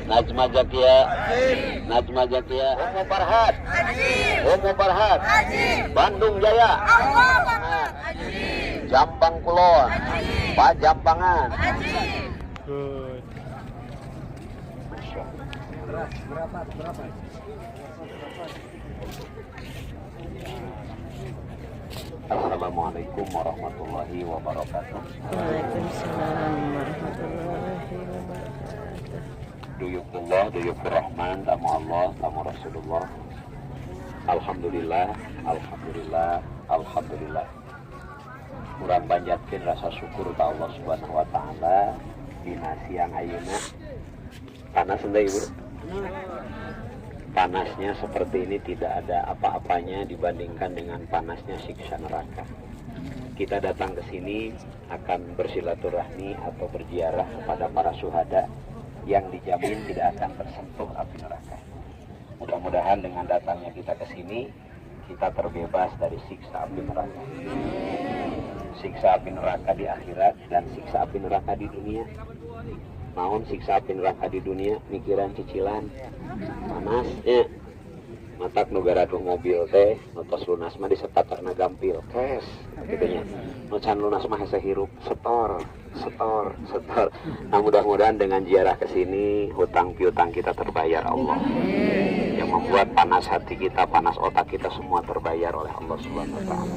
Najma Jakia, Najma Jakia, Umu Farhat, Umu Farhat, Bandung Jaya, Jampang Kulon, Pak Jampangan. Good. Berapa? Assalamualaikum warahmatullahi wabarakatuh. Waalaikumsalam warahmatullahi wabarakatuh. Duyukullah, duyukur rahman, tamu Allah, tamu Rasulullah. Alhamdulillah, alhamdulillah, alhamdulillah. Kurang banjatkeun rasa syukur ka Allah Subhanahu wa taala dina siang ayeuna. Panas henteu Ibu? Panasnya seperti ini tidak ada apa-apanya dibandingkan dengan panasnya siksa neraka. Kita datang ke sini akan bersilaturahmi atau berziarah kepada para syuhada yang dijamin tidak akan tersentuh api neraka. Mudah-mudahan dengan datangnya kita ke sini, kita terbebas dari siksa api neraka. Siksa api neraka di akhirat dan siksa api neraka di dunia. Naon siksa api neraka di dunia, mikiran cicilan panasnya matak nu garaduh mobil teh nutos lunas mah disetat karena gampil kes gitunya nu can lunas mah hese hirup setor. Nah mudah-mudahan dengan ziarah ke sini hutang piutang kita terbayar Allah, yang membuat panas hati kita, panas otak kita semua terbayar oleh Allah Subhanahu wa taala.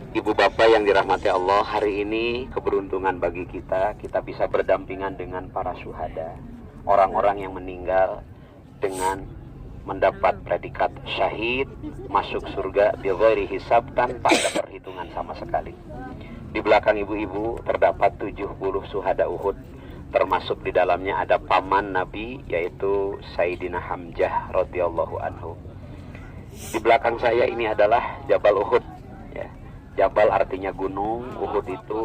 Ibu bapak yang dirahmati Allah, hari ini keberuntungan bagi kita bisa berdampingan dengan para syuhada, orang-orang yang meninggal dengan mendapat predikat syahid, masuk surga bighairi hisab, tanpa ada perhitungan sama sekali. Di belakang ibu-ibu terdapat 70 syuhada Uhud, termasuk di dalamnya ada paman Nabi yaitu Sayyidina Hamzah radhiyallahu anhu. Di belakang saya ini adalah Jabal Uhud, ya. Jabal artinya gunung, Uhud itu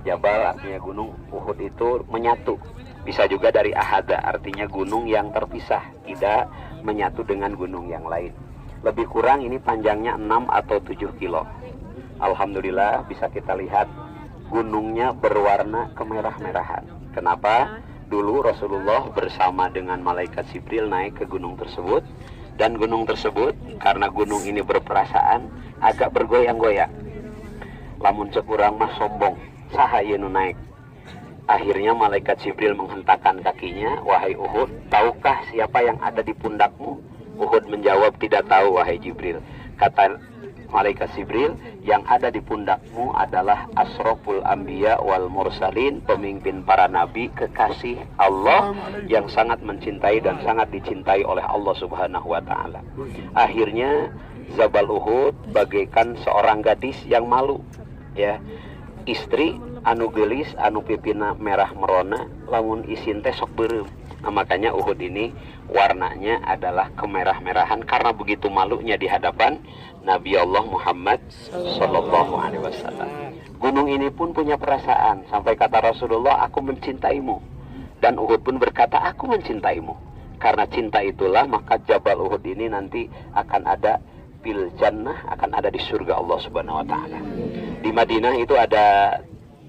Jabal artinya gunung, Uhud itu menyatu. Bisa juga dari ahada, artinya gunung yang terpisah, tidak menyatu dengan gunung yang lain. Lebih kurang ini panjangnya 6 atau 7 kilo. Alhamdulillah bisa kita lihat gunungnya berwarna kemerah-merahan. Kenapa? Dulu Rasulullah bersama dengan malaikat Jibril naik ke gunung tersebut. Dan gunung tersebut, karena gunung ini berperasaan, agak bergoyang-goyang. Lamun cek urang mah sombong, saha ieu nu naik. Akhirnya malaikat Jibril menghentakkan kakinya, wahai Uhud, tahukah siapa yang ada di pundakmu? Uhud menjawab, tidak tahu wahai Jibril. Kata malaikat Jibril, yang ada di pundakmu adalah asroful anbiya wal mursalin, pemimpin para nabi, kekasih Allah yang sangat mencintai dan sangat dicintai oleh Allah Subhanahu wa taala. Akhirnya Jabal Uhud bagaikan seorang gadis yang malu, ya. Istri anu gelis, anu pipina merah merona, lamun isin teh sok beureum. Nah, makanya Uhud ini warnanya adalah kemerah-merahan karena begitu malunya di hadapan Nabi Allah Muhammad Sallallahu Alaihi Wasallam. Gunung ini pun punya perasaan, sampai kata Rasulullah, aku mencintaimu. Dan Uhud pun berkata, aku mencintaimu. Karena cinta itulah maka Jabal Uhud ini nanti akan ada fil jannah, akan ada di surga Allah Subhanahu Wa Taala. Di Madinah itu ada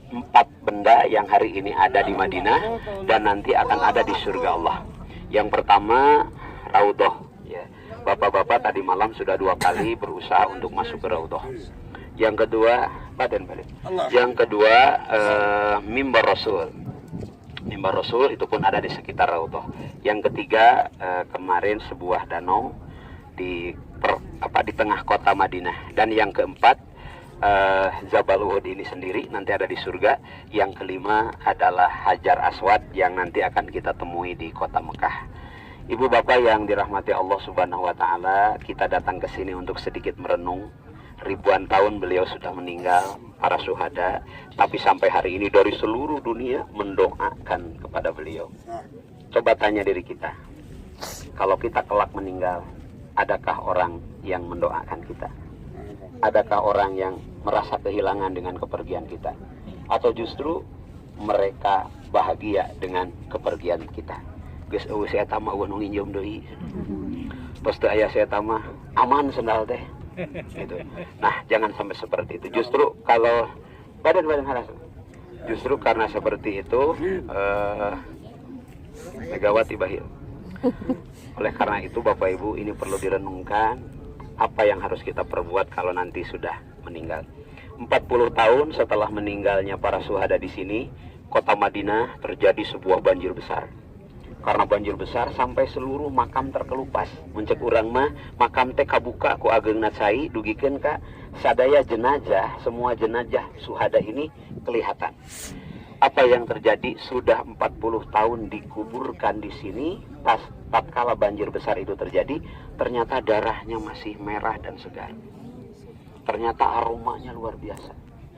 4 benda yang hari ini ada di Madinah dan nanti akan ada di surga Allah. Yang pertama Raudhah, ya. Bapak-bapak tadi malam sudah 2 kali berusaha untuk masuk ke Raudhah. Yang kedua Yang kedua mimbar Rasul. Mimbar Rasul itu pun ada di sekitar Raudhah. Yang ketiga kemarin sebuah danau di tengah kota Madinah. Dan yang keempat Jabal Uhud ini sendiri nanti ada di surga. Yang kelima adalah Hajar Aswad yang nanti akan kita temui di kota Mekah. Ibu bapak yang dirahmati Allah Subhanahu wa taala, kita datang ke sini untuk sedikit merenung. Ribuan tahun beliau sudah meninggal, para syuhada, tapi sampai hari ini dari seluruh dunia mendoakan kepada beliau. Coba tanya diri kita, kalau kita kelak meninggal, adakah orang yang mendoakan kita? Adakah orang yang merasa kehilangan dengan kepergian kita? Atau justru mereka bahagia dengan kepergian kita? Geus eueuh saya tamah eueuh nu nginjem deui. Tos teu aya saya tamah aman sendal teh. Gitu. Nah, jangan sampai seperti itu. Justru kalau badan haras. Justru karena seperti itu Megawati Bahil. Oleh karena itu Bapak Ibu, ini perlu direnungkan apa yang harus kita perbuat kalau nanti sudah meninggal. 40 tahun setelah meninggalnya para syuhada di sini, kota Madinah terjadi sebuah banjir besar. Karena banjir besar sampai seluruh makam terkelupas. Muncul urang mah makam teh kabuka ku ageungna cai dugikeun ka sadaya jenazah, semua jenazah syuhada ini kelihatan. Apa yang terjadi? Sudah 40 tahun dikuburkan di sini, tatkala banjir besar itu terjadi, ternyata darahnya masih merah dan segar. Ternyata aromanya luar biasa.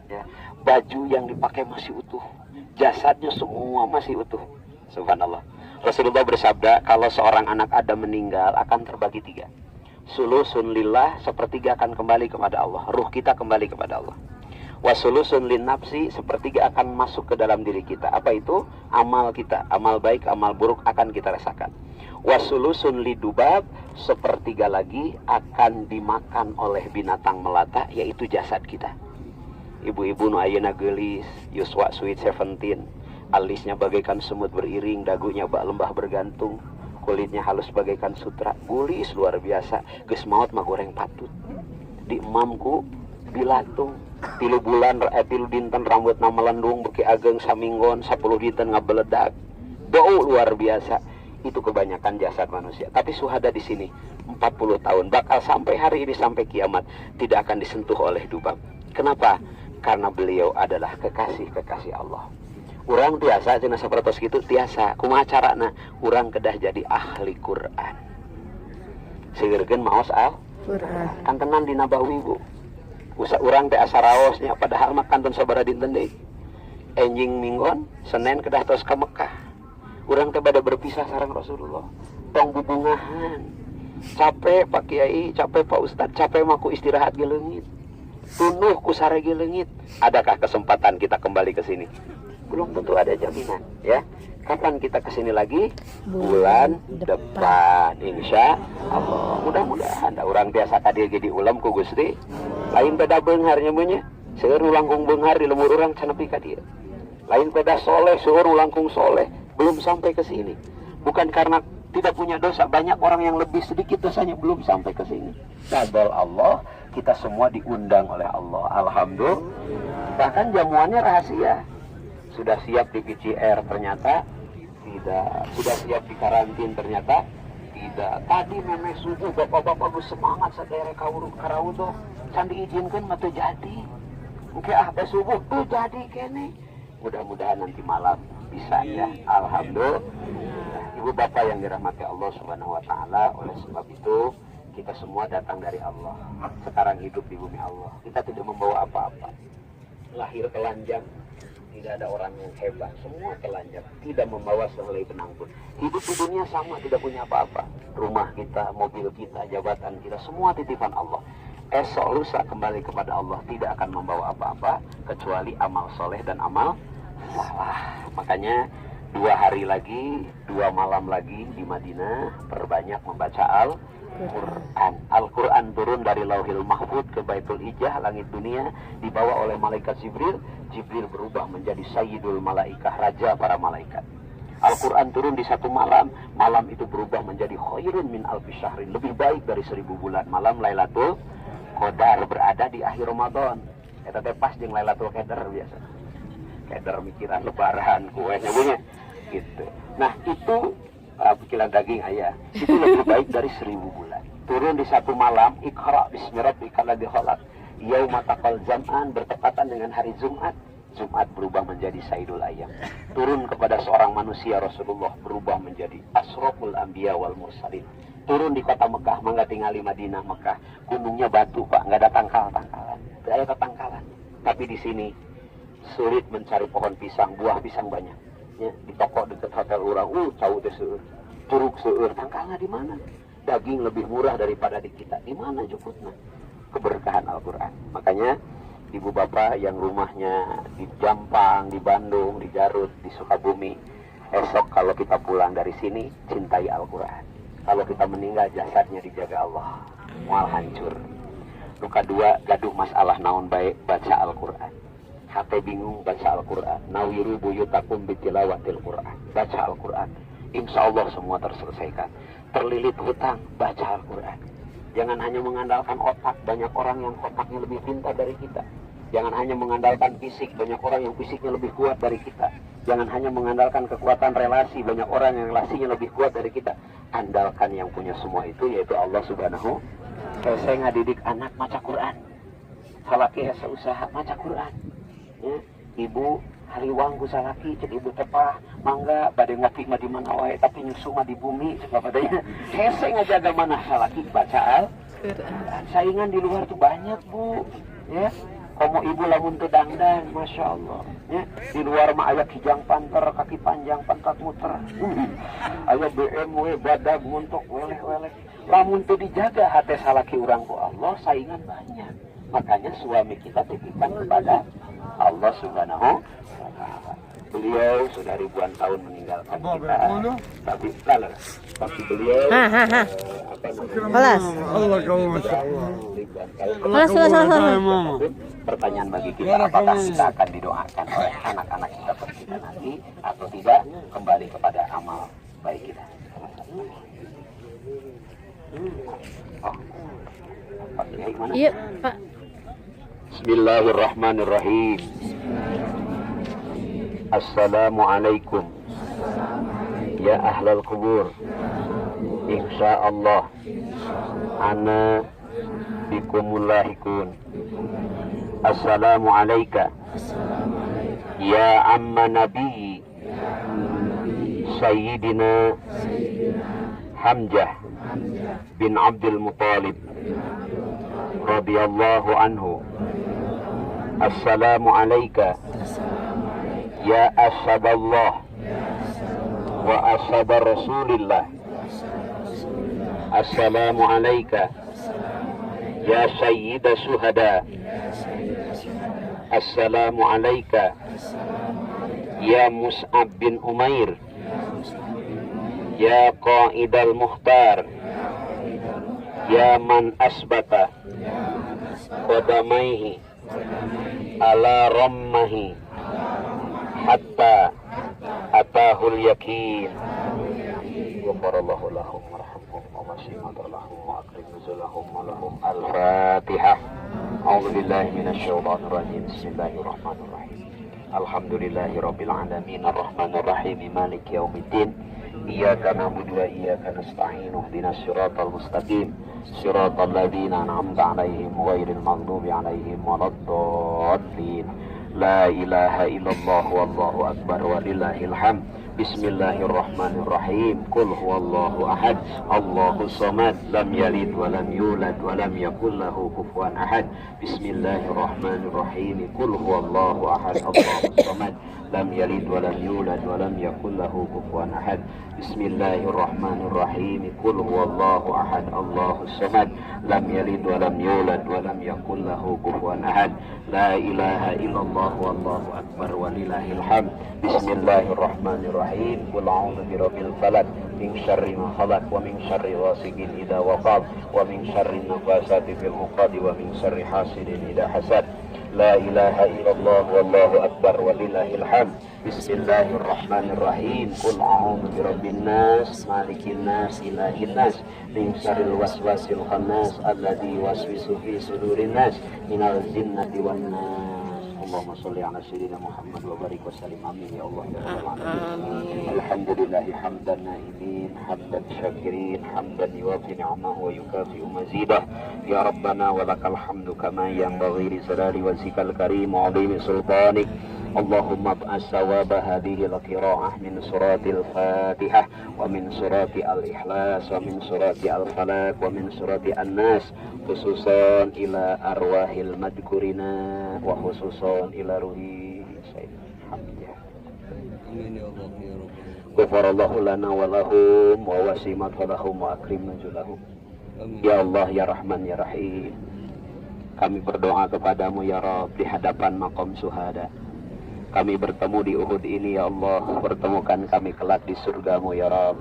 Ya, baju yang dipakai masih utuh, jasadnya semua masih utuh. Subhanallah. Rasulullah bersabda, kalau seorang anak Adam meninggal akan terbagi 3. Sulusun lillah, sepertiga akan kembali kepada Allah. Ruh kita kembali kepada Allah. Wasulusun lin nafsi, sepertiga akan masuk ke dalam diri kita. Apa itu? Amal kita. Amal baik, amal buruk akan kita rasakan. Wasulusun lidubab, sepertiga lagi akan dimakan oleh binatang melata, yaitu jasad kita. Ibu-ibu nu ayeuna geulis, Yuswa Sweet 17. Alisnya bagaikan semut beriring, dagunya bak lembah bergantung, kulitnya halus bagaikan sutra, gulis luar biasa. Geus maot mah goreng patut. Di emamku bilatung, 3 bulan 3 dinten rambutna melendung beki ageng saminggon, 10 dinten ngabeledak. Bau luar biasa. Itu kebanyakan jasad manusia. Tapi syuhada di sini 40 tahun bakal sampai hari ini sampai kiamat tidak akan disentuh oleh dubab. Kenapa? Karena beliau adalah kekasih-kekasih Allah. Urang tiasa cenah sapertos kitu tiasa kumaha carana urang kedah jadi ahli Quran. Sigeureun maos Al-Quran. Kantenan di Nabawi Bu. Usa urang teh asa raosnya padahal mah kanton sabaraha dinten deui. Enjing minggon Senin kedah tos ka Mekah. Urang teh bade berpisah sareng Rasulullah. Tong bubungahan. Capek Pak Kiai, capek Pak Ustad, capek mah ku istirahat ge leungit. Tunuh ku sare ge leungit. Adakah kesempatan kita kembali ke sini? Belum tentu ada jaminan, ya. Kapan kita kesini lagi? Bulan depan, insya Allah. Mudah-mudahan. Da orang biasa kadir jadi ulam ku Gusti. Lain beda beunghar nyemunya. Seueur nu langkung beunghar di lemur urang can nepi ka dieu. Lain beda soleh, seueur nu langkung soleh. Belum sampai ke sini. Bukan karena tidak punya dosa, banyak orang yang lebih sedikit dosanya belum sampai ke sini. Kadal Allah, kita semua diundang oleh Allah. Alhamdulillah. Bahkan jamuannya rahasia. Sudah siap di PCR ternyata tidak, sudah siap di karantin ternyata tidak. Tadi memek subuh bapak-bapak semangat sadere karawuh can diizinkan mah teu jadi. Engke teh subuh teu jadi kene. Mudah-mudahan nanti malam bisa ya. Alhamdulillah. Ibu bapak yang dirahmati Allah Subhanahu wa taala, oleh sebab itu kita semua datang dari Allah. Sekarang hidup di bumi Allah. Kita tidak membawa apa-apa. Lahir telanjang, tidak ada orang yang hebat, semua telanjang, tidak membawa sehelai benang pun. Hidup di dunia sama, tidak punya apa-apa. Rumah kita, mobil kita, jabatan kita, semua titipan Allah. Esok lusa kembali kepada Allah, tidak akan membawa apa-apa kecuali amal soleh dan amal salah. Makanya 2 hari lagi, 2 malam lagi di Madinah, perbanyak membaca Al-Quran. Al-Quran turun dari Lauhil Mahfud ke Baitul Ijah, langit dunia, dibawa oleh malaikat Jibril. Jibril berubah menjadi Sayyidul Malaikah, raja para malaikat. Al-Quran turun di 1 malam, malam itu berubah menjadi khairun min alfi syahrin, lebih baik dari 1000 bulan. Malam Lailatul Qadar berada di akhir Ramadan. Eta teh pas jeung Lailatul Qadar biasa. Qadar mikiran lebaran, kue nyamunya gitu. Nah, itu pikiran daging ayah. Itu lebih baik dari 1000 bulan. Turun di 1 malam, Iqra bismi rabbikal ladzi khalaq. Yauma taqal zam'an, bertepatan dengan hari Jumat. Jumat berubah menjadi Sayyidul Ayyam. Turun kepada seorang manusia, Rasulullah berubah menjadi Asraful Anbiya wal Mursalin. Turun di kota Mekah, mangga tingali Madinah Mekah. Gunungnya batu Pak, nggak ada tangkal-tangkalan. Tidak ada tangkalan. Tapi di sini sulit mencari pohon pisang, buah pisang banyak. Ya, di toko dekat hotel orang, cau teh seueur. Curug seueur, tangkalnya di mana? Daging lebih murah daripada di kita. Di mana cukupnya? Keberkahan Al-Quran. Makanya ibu bapak yang rumahnya di Jampang, di Bandung, di Garut, di Sukabumi, esok kalau kita pulang dari sini, cintai Al-Quran. Kalau kita meninggal, jasadnya dijaga Allah. Mual hancur. Luka 2, gaduh masalah naon baik, baca Al-Quran. Hati bingung, baca Al-Quran. Nawiru buyutakum bitilawatil Quran. Baca Al-Quran. insya Allah semua terselesaikan. Terlilit hutang, baca Al-Quran. Jangan hanya mengandalkan otak, banyak orang yang otaknya lebih pintar dari kita. Jangan hanya mengandalkan fisik, banyak orang yang fisiknya lebih kuat dari kita. Jangan hanya mengandalkan kekuatan relasi, banyak orang yang relasinya lebih kuat dari kita. Andalkan yang punya semua itu, yaitu Allah Subhanahu. Saya ngadidik anak maca Quran. Salaki hese usaha maca Quran. Ya, ibu hariwang ku salaki, cek ibu tepah, mangga bade ngopi mah di mana wae, tapi nyusu mah di bumi, cek badanya. Hese ngajaga mana salaki baca Al-Quran. Saingan di luar tuh banyak, Bu. Ya. Komo ibu lamun teu dangdang, masya Allah. Ya, di luar mah aya kijang panter, kaki panjang, pantat muter. Aya BMW, badag, muntuk, weleh-weleh. Lamun teu dijaga hate salaki urang ku Allah, saingan banyak. Makanya suami kita titipkan kepada Allah Subhanahu wa Ta'ala. Beliau sudah ribuan tahun meninggalkan kita, tapi beliau Kelas. Allah kamu masya Allah. Kelas. Pertanyaan bagi kita, apakah kita akan didoakan oleh anak-anak kita kita nanti atau tidak, kembali kepada amal baik kita. Pak Kiai mana? Iya, Pak. Bismillahirrahmanirrahim. Assalamualaikum ya ahlal kubur. Insyaallah ana bikumulahikun. Assalamualaikum ya amma nabi Sayyidina Hamzah bin Abdul Muttalib radhiyallahu anhu. Assalamualaikum ya ashaballah wa ashabar rasulillah. Assalamualaikum ya sayyida syuhada. Assalamualaikum ya Mus'ab bin Umair, ya qaidal muhtar, ya man asbata qadamaihi ala rammahi hatta atahul yakin. Ghafarallahu lahum warhamhum wa wasi'ata lahum wa akrim nuzulahum wa lahum. Al-Fatihah. A'udzu billahi minasy syaithanir rajim. Bismillahirrahmanirrahim. Alhamdulillahirabbil alamin arrahmanir rahim maliki yaumiddin. Iyyaka na'budu wa iyyaka nasta'in. Ihdinas siratal mustaqim. Siratal ladzina an'amta 'alaihim ghairil maghdubi 'alaihim waladdallin. La ilaha illallah wallahu akbar walillahil hamd. Bismillahirrahmanirrahim. Qul huwallahu ahad, Allahus samad, lam yalid wa lam yulad wa lam yakul lahu kufuwan ahad. Bismillahirrahmanirrahim. Qul huwallahu ahad, Allahus samad, lam yalid wa lam yulad wa lam yakul lahu kufuwan ahad. Bismillahirrahmanirrahim. Qul huwallahu ahad, Allahus samad, lam yalid wa lam yulad wa lam yakul lahu kufuwan ahad. La ilaha illallah wallahu akbar walillahil hamd. Bismillahirrahmanirrahim. Qul a'udzu birabbil falaq min syarri ma khalaq wa min syarri ghasiqin idza waqab wa min syarri nafasati fil 'uqad wa min syarri hasidin idza hasad. La ilaha illallah wallahu akbar walillahil hamd. Bismillahirrahmanirrahim. Qul a'udzu birabbin nas malikin nas ilahin nas min syarril waswasil khannas alladzi yuwaswisu fi sudurin nas minal jinnati wan nas. Allahumma sholli ala sayyidina Muhammad wa barik wa sallim. Amin ya Allah ya rabbal alamin. Alhamdulillah hamdan naimin hamdan syakirin hamdan yuwafi ni'amahu wa yukafi'u mazidah. Ya Rabbana wa lakal hamdu kama yanbaghi li jalali wajhikal karim wa 'azimi sultanik. Allahumma ba'as sawaba hadhihi al-qira'ah min suratil Fatihah wa min surati al-Ikhlas wa min surati al-Falaq wa min surati an-Nas, khususan ila arwahil madkurina wa khususan ila ruhi Sayyid Hamzah. Amin ya Allah ya Rabb. Ghafarallahu lana wa lahum wa wasimat lahum wa akrim nuzulahum. Ya Allah ya Rahman ya Rahim. Kami berdoa kepadamu ya Rabb di hadapan maqam syuhada. Kami bertemu di Uhud ini ya Allah, pertemukan kami kelak di surgamu ya Rabb.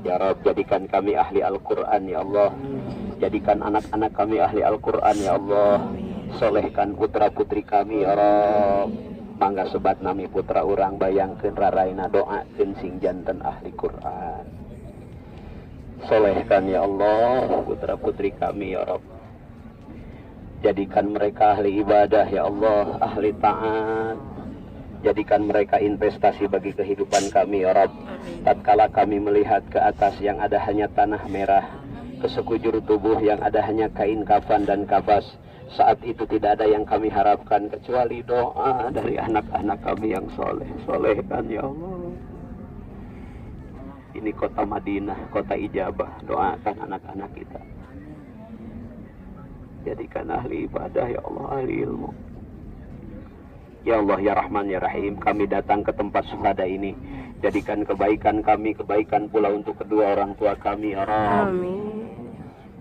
Ya Rabb, jadikan kami ahli Al-Quran ya Allah. Jadikan anak-anak kami ahli Al-Quran ya Allah. Solehkan putra putri kami ya Rabb. mangga sebat nami putra urang bayangkeun raraina doakeun sing janten ahli Quran. Solehkan ya Allah putra putri kami ya Rabb. Jadikan mereka ahli ibadah ya Allah, ahli taat. Jadikan mereka investasi bagi kehidupan kami ya Rabb. Tatkala kami melihat ke atas yang ada hanya tanah merah, ke sekujur tubuh yang ada hanya kain kafan dan kafas, saat itu tidak ada yang kami harapkan kecuali doa dari anak-anak kami yang soleh. Solehkan ya Allah. Ini kota Madinah, kota ijabah. Doakan anak-anak kita. Jadikan ahli ibadah ya Allah, ahli ilmu. Ya Allah ya Rahman ya Rahim, kami datang ke tempat syuhada ini. Jadikan kebaikan kami kebaikan pula untuk kedua orang tua kami ya Rabb. Amin.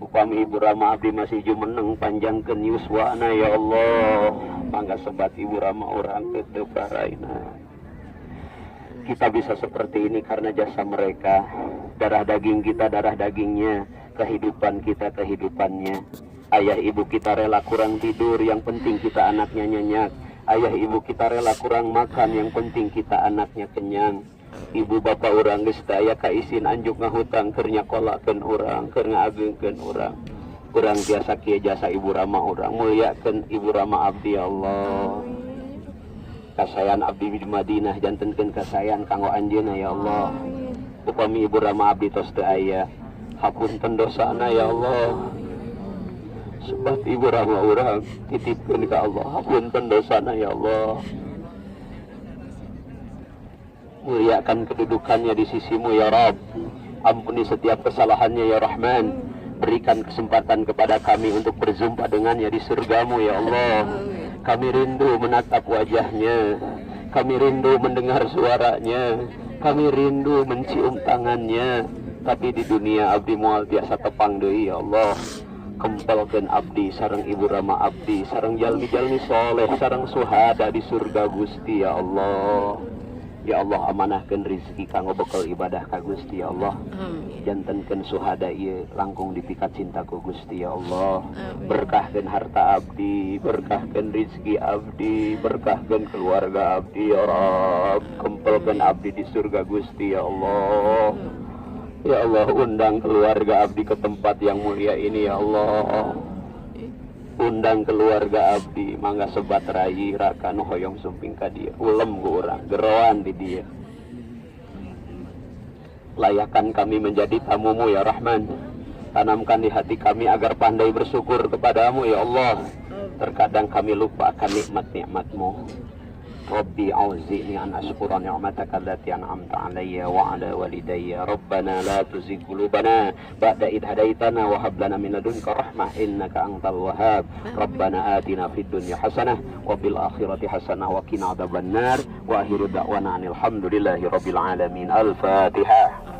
Upami Ibu Rama abdi masih jumeneng panjangkeun yuswana ya Allah. Mangga sebat Ibu Rama orang ke Deparaina. Kita bisa seperti ini karena jasa mereka. Darah daging kita darah dagingnya, kehidupan kita kehidupannya. Ayah ibu kita rela kurang tidur, yang penting kita anaknya nyenyak. Ayah ibu kita rela kurang makan, yang penting kita anaknya kenyang. Ibu bapak urang geus teu aya kaisin anjuk ngahutang keur nyakolakeun urang, keur ngaagengkeun urang. Urang biasa kieu jasa Ibu Rama urang, mulyakeun Ibu Rama abdi ya Allah. Kasayan abdi di Madinah jantenkeun kasayan kanggo anjeunna ya Allah. Upami Ibu Rama abdi tos teu aya, hapunten dosana ya Allah. Sebab Ibu Rama urang titipkeun ka Allah, hapunten dosana ya Allah. Muliakan kedudukannya di sisimu ya Rabb. Ampuni setiap kesalahannya ya Rahman. Berikan kesempatan kepada kami untuk berjumpa dengannya di surgamu ya Allah. Kami rindu menatap wajahnya, kami rindu mendengar suaranya, kami rindu mencium tangannya. Tapi di dunia abdi moal tiasa tepang deui ya Allah. Kempelkeun abdi sareng Ibu Rama abdi sareng jalmi-jalmi soleh sareng suhada di surga Gusti ya Allah. Ya Allah, amanahkeun rezeki kanggo bekal ibadah ka Gusti ya Allah. Jantenkeun suhada ieu langkung dipikat cinta ku Gusti ya Allah. Berkahkeun harta abdi, berkahkeun rezeki abdi, berkahkeun keluarga abdi ya Rabb. Kempelkeun abdi di surga Gusti ya Allah. Ya Allah, undang keluarga abdi ke tempat yang mulia ini ya Allah. Undang keluarga abdi mangga sebat rai raka nu hoyong sumping ka dieu, ulem ku urang geroan di dieu. Layakan kami menjadi tamumu ya Rahman. Tanamkan di hati kami agar pandai bersyukur kepadamu ya Allah. Terkadang kami lupa akan nikmat-nikmatmu. Rabbi auzi'ni an ashkura ni'mataka allati an'amta 'alayya wa 'ala walidayya. Rabbana la tuzigh qulubana ba'da idh hadaitana wa hab lana min ladunka rahmah innaka antal wahhab. Rabbana atina fid dunya hasanah wa fil akhirati hasanah wa qina adzabannar. Wa akhiru da'wana alhamdulillahi rabbil alamin. Al-Fatihah.